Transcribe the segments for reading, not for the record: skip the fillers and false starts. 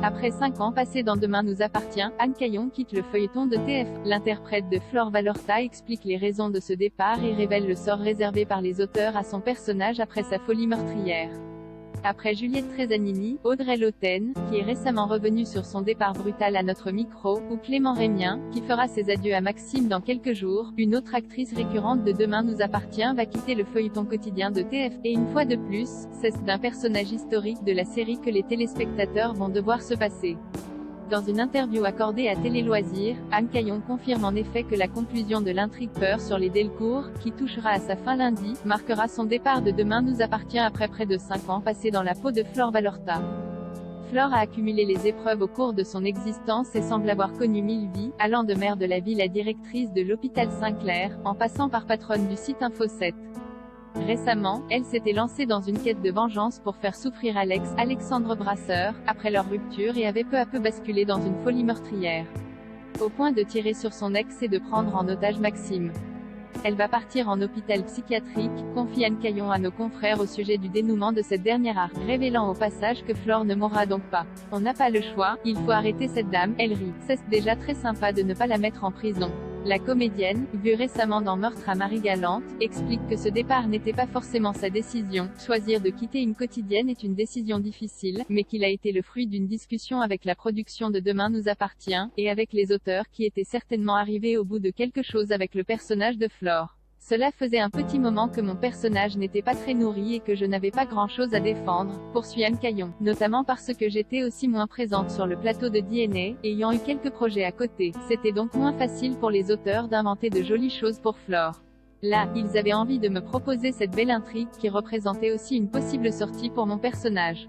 Après 5 ans passés dans Demain nous appartient, Anne Caillon quitte le feuilleton de TF. L'interprète de Flore Valorta explique les raisons de ce départ et révèle le sort réservé par les auteurs à son personnage après sa folie meurtrière. Après Juliette Tresanini, Audrey Lothaine, qui est récemment revenue sur son départ brutal à notre micro, ou Clément Rémien, qui fera ses adieux à Maxime dans quelques jours, une autre actrice récurrente de Demain nous appartient va quitter le feuilleton quotidien de TF. Et une fois de plus, c'est d'un personnage historique de la série que les téléspectateurs vont devoir se passer. Dans une interview accordée à Télé Loisirs, Anne Caillon confirme en effet que la conclusion de l'intrigue Peur sur les Delcourt, qui touchera à sa fin lundi, marquera son départ de Demain nous appartient après près de 5 ans passés dans la peau de Flore Valorta. Flore a accumulé les épreuves au cours de son existence et semble avoir connu 1000 vies, allant de maire de la ville à directrice de l'hôpital Saint-Clair, en passant par patronne du site Info 7. Récemment, elle s'était lancée dans une quête de vengeance pour faire souffrir Alexandre Brasseur, après leur rupture et avait peu à peu basculé dans une folie meurtrière. Au point de tirer sur son ex et de prendre en otage Maxime. Elle va partir en hôpital psychiatrique, confie Anne Caillon à nos confrères au sujet du dénouement de cette dernière arc, révélant au passage que Flore ne mourra donc pas. On n'a pas le choix, il faut arrêter cette dame, elle rit. C'est déjà très sympa de ne pas la mettre en prison. La comédienne, vue récemment dans Meurtre à Marie-Galante, explique que ce départ n'était pas forcément sa décision. Choisir de quitter une quotidienne est une décision difficile, mais qu'il a été le fruit d'une discussion avec la production de Demain nous appartient, et avec les auteurs qui étaient certainement arrivés au bout de quelque chose avec le personnage de Flore. Cela faisait un petit moment que mon personnage n'était pas très nourri et que je n'avais pas grand-chose à défendre, poursuit Anne Caillon, notamment parce que j'étais aussi moins présente sur le plateau de DNA, ayant eu quelques projets à côté. C'était donc moins facile pour les auteurs d'inventer de jolies choses pour Flore. Là, ils avaient envie de me proposer cette belle intrigue qui représentait aussi une possible sortie pour mon personnage.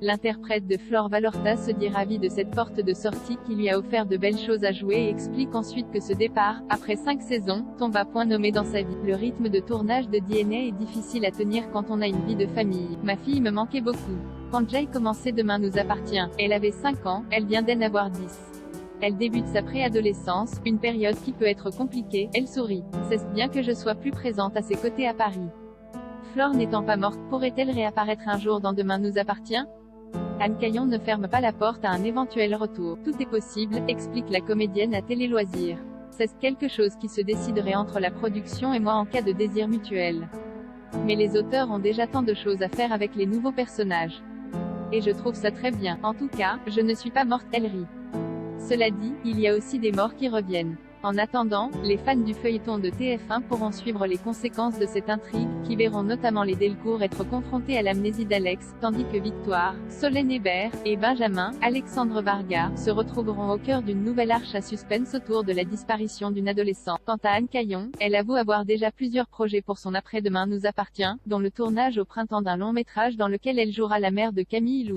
L'interprète de Flore Valorta se dit ravi de cette porte de sortie qui lui a offert de belles choses à jouer et explique ensuite que ce départ, après 5 saisons, tombe à point nommé dans sa vie. Le rythme de tournage de DNA est difficile à tenir quand on a une vie de famille. Ma fille me manquait beaucoup. Quand Jay commençait Demain nous appartient, elle avait 5 ans, elle vient d'en avoir 10. Elle débute sa préadolescence, une période qui peut être compliquée, elle sourit. C'est bien que je sois plus présente à ses côtés à Paris. Flore n'étant pas morte, pourrait-elle réapparaître un jour dans Demain nous appartient ? Anne Caillon ne ferme pas la porte à un éventuel retour. Tout est possible, explique la comédienne à Télé Loisirs. C'est quelque chose qui se déciderait entre la production et moi en cas de désir mutuel. Mais les auteurs ont déjà tant de choses à faire avec les nouveaux personnages. Et je trouve ça très bien. En tout cas, je ne suis pas morte, elle rit. Cela dit, il y a aussi des morts qui reviennent. En attendant, les fans du feuilleton de TF1 pourront suivre les conséquences de cette intrigue, qui verront notamment les Delcourt être confrontés à l'amnésie d'Alex, tandis que Victoire, Solène Hébert, et Benjamin, Alexandre Varga, se retrouveront au cœur d'une nouvelle arche à suspense autour de la disparition d'une adolescente. Quant à Anne Caillon, elle avoue avoir déjà plusieurs projets pour son après-demain nous appartient, dont le tournage au printemps d'un long métrage dans lequel elle jouera la mère de Camille Lou.